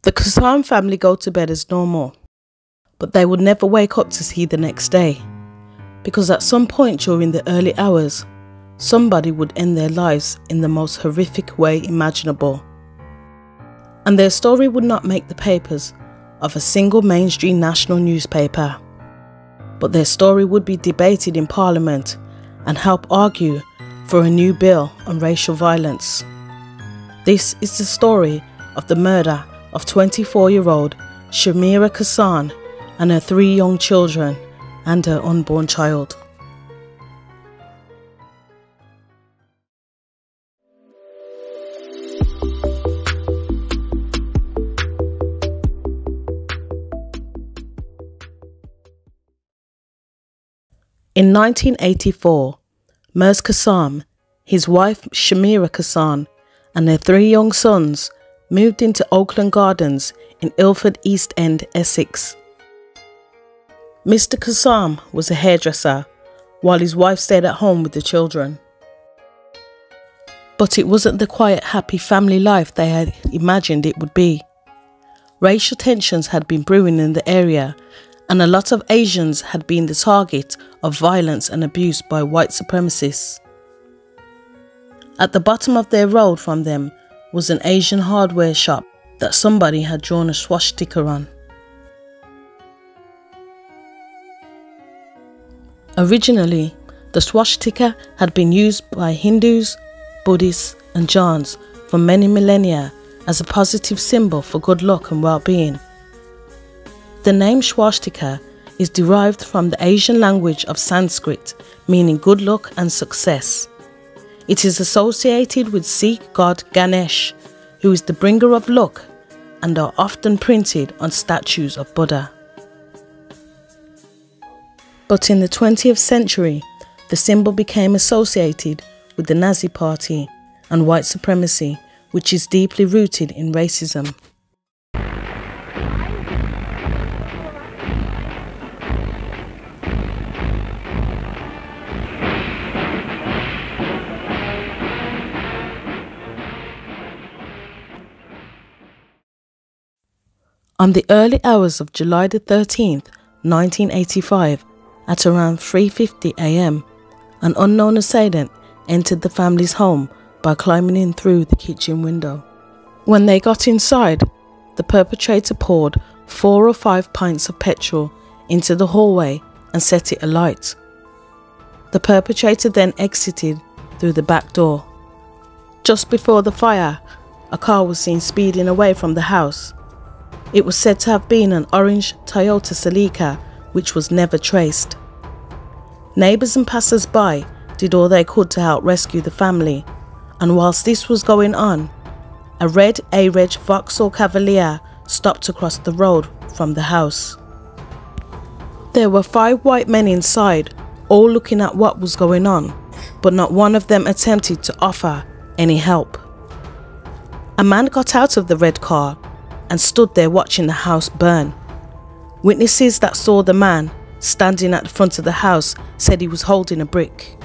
The Kassam family go to bed as normal, but they would never wake up to see the next day, because at some point during the early hours, somebody would end their lives in the most horrific way imaginable. And their story would not make the papers of a single mainstream national newspaper, but their story would be debated in Parliament and help argue for a new bill on racial violence. This is the story of the murder of 24-year-old Shamira Kassam and her 3 young children and her unborn child. In 1984, Mirz Kassam, his wife Shamira Kassam, and their 3 young sons moved into Oakland Gardens in Ilford East End, Essex. Mr. Kassam was a hairdresser, while his wife stayed at home with the children. But it wasn't the quiet, happy family life they had imagined it would be. Racial tensions had been brewing in the area, and a lot of Asians had been the target of violence and abuse by white supremacists. At the bottom of their road from them was an Asian hardware shop that somebody had drawn a swastika on. Originally, the swastika had been used by Hindus, Buddhists and Jains for many millennia as a positive symbol for good luck and well-being. The name swastika is derived from the Asian language of Sanskrit, meaning good luck and success. It is associated with Sikh god Ganesh, who is the bringer of luck, and are often printed on statues of Buddha. But in the 20th century, the symbol became associated with the Nazi Party and white supremacy, which is deeply rooted in racism. On the early hours of July the 13th, 1985, at around 3:50 a.m, an unknown assailant entered the family's home by climbing in through the kitchen window. When they got inside, the perpetrator poured 4 or 5 pints of petrol into the hallway and set it alight. The perpetrator then exited through the back door. Just before the fire, a car was seen speeding away from the house. It was said to have been an orange Toyota Celica, which was never traced. Neighbours and passers-by did all they could to help rescue the family, and whilst this was going on, a red A-Reg Vauxhall Cavalier stopped across the road from the house. There were 5 white men inside, all looking at what was going on, but not one of them attempted to offer any help. A man got out of the red car and stood there watching the house burn. Witnesses that saw the man standing at the front of the house said he was holding a brick.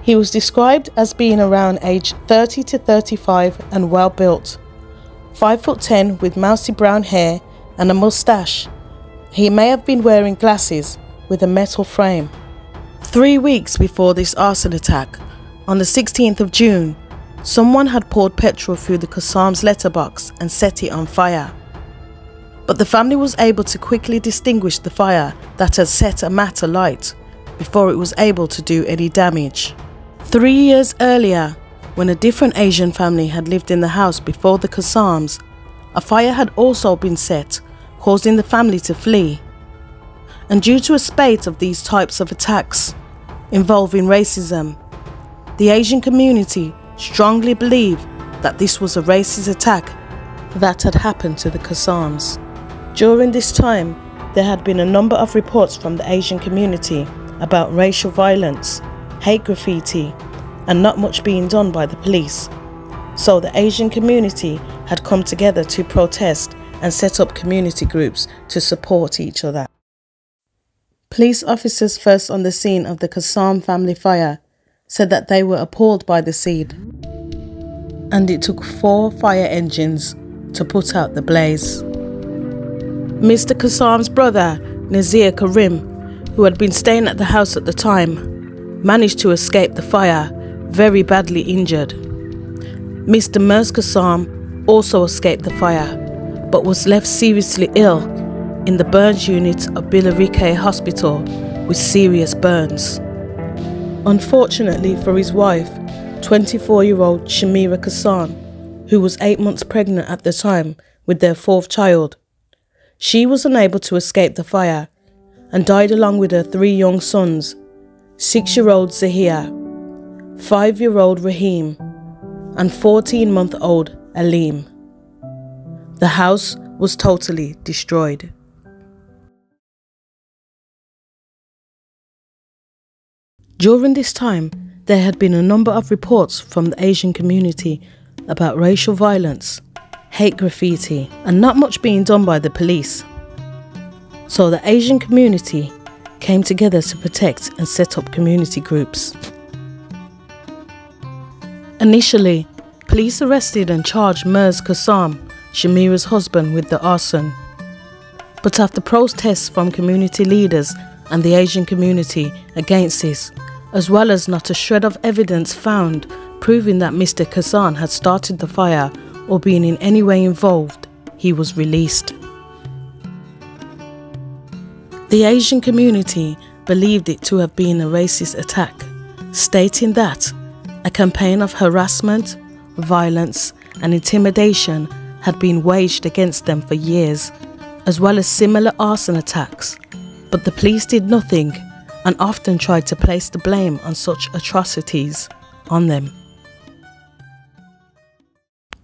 He was described as being around age 30 to 35 and well built, 5'10" with mousy brown hair and a moustache. He may have been wearing glasses with a metal frame. 3 weeks before this arson attack, on the 16th of June, someone had poured petrol through the Kassam's letterbox and set it on fire. But the family was able to quickly distinguish the fire that had set a mat alight before it was able to do any damage. 3 years earlier, when a different Asian family had lived in the house before the Kassams, a fire had also been set, causing the family to flee. And due to a spate of these types of attacks involving racism, the Asian community strongly believe that this was a racist attack that had happened to the Kassams. During this time, there had been a number of reports from the Asian community about racial violence, hate graffiti, and not much being done by the police. So the Asian community had come together to protest and set up community groups to support each other. Police officers first on the scene of the Kassam family fire said that they were appalled by the scene, and it took 4 fire engines to put out the blaze. Mr. Kassam's brother, Nazir Karim, who had been staying at the house at the time, managed to escape the fire, very badly injured. Mr. Mers Kassam also escaped the fire, but was left seriously ill in the burns unit of Billericay Hospital with serious burns. Unfortunately for his wife, 24-year-old Shamira Kassam, who was 8 months pregnant at the time with their 4th child, she was unable to escape the fire and died along with her 3 young sons, 6-year-old Zahia, 5-year-old Rahim, and 14-month-old Aleem. The house was totally destroyed. During this time, there had been a number of reports from the Asian community about racial violence, hate graffiti, and not much being done by the police. So the Asian community came together to protect and set up community groups. Initially, police arrested and charged Mers Kassam, Shamira's husband, with the arson. But after protests from community leaders and the Asian community against this, as well as not a shred of evidence found proving that Mr. Kassam had started the fire or been in any way involved, he was released. The Asian community believed it to have been a racist attack, stating that a campaign of harassment, violence and intimidation had been waged against them for years, as well as similar arson attacks, but the police did nothing and often tried to place the blame on such atrocities on them.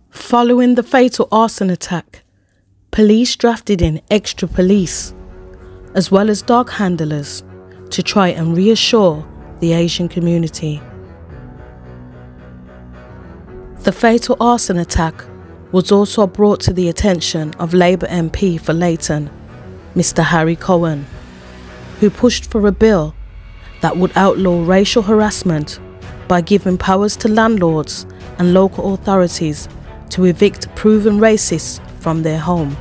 Following the fatal arson attack, police drafted in extra police, as well as dog handlers, to try and reassure the Asian community. The fatal arson attack was also brought to the attention of Labour MP for Leighton, Mr. Harry Cohen, who pushed for a bill that would outlaw racial harassment by giving powers to landlords and local authorities to evict proven racists from their home.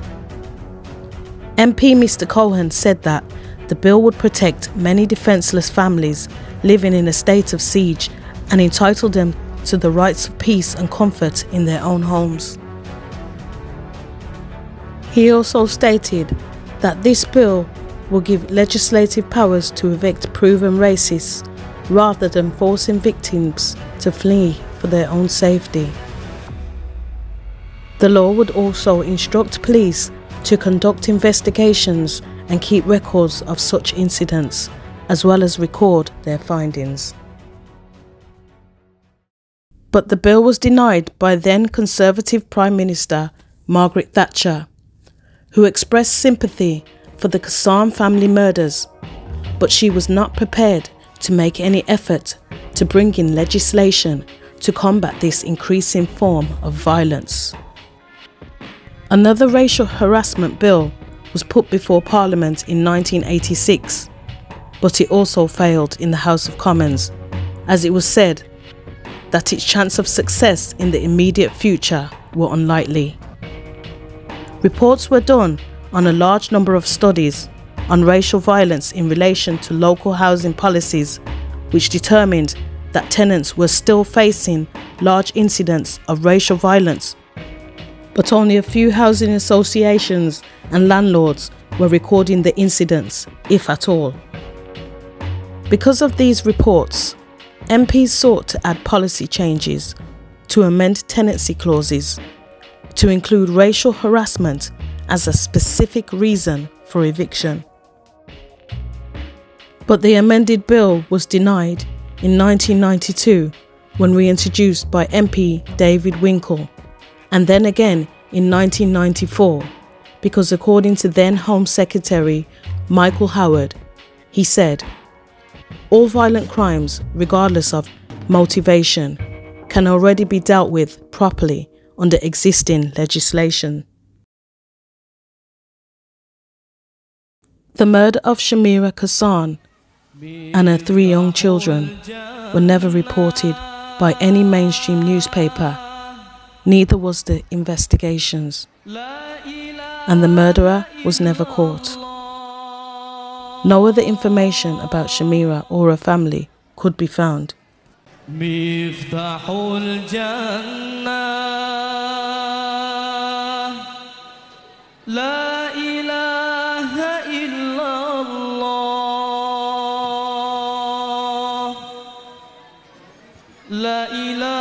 MP Mr. Cohen said that the bill would protect many defenceless families living in a state of siege and entitle them to the rights of peace and comfort in their own homes. He also stated that this bill will give legislative powers to evict proven racists rather than forcing victims to flee for their own safety. The law would also instruct police to conduct investigations and keep records of such incidents, as well as record their findings. But the bill was denied by then Conservative Prime Minister Margaret Thatcher, who expressed sympathy for the Kassam family murders, but she was not prepared to make any effort to bring in legislation to combat this increasing form of violence. Another racial harassment bill was put before Parliament in 1986, but it also failed in the House of Commons, as it was said that its chance of success in the immediate future were unlikely. Reports were done on a large number of studies on racial violence in relation to local housing policies, which determined that tenants were still facing large incidents of racial violence, but only a few housing associations and landlords were recording the incidents, if at all. Because of these reports, MPs sought to add policy changes to amend tenancy clauses to include racial harassment as a specific reason for eviction. But the amended bill was denied in 1992 when reintroduced by MP David Winkle, and then again in 1994 because, according to then Home Secretary Michael Howard, he said, "All violent crimes, regardless of motivation, can already be dealt with properly under existing legislation." The murder of Shamira Kassam and her 3 young children were never reported by any mainstream newspaper, Neither was the investigations, and the murderer was never caught. No other information about Shamira or her family could be found. مفتاح الجنة لا إله إلا الله لا إله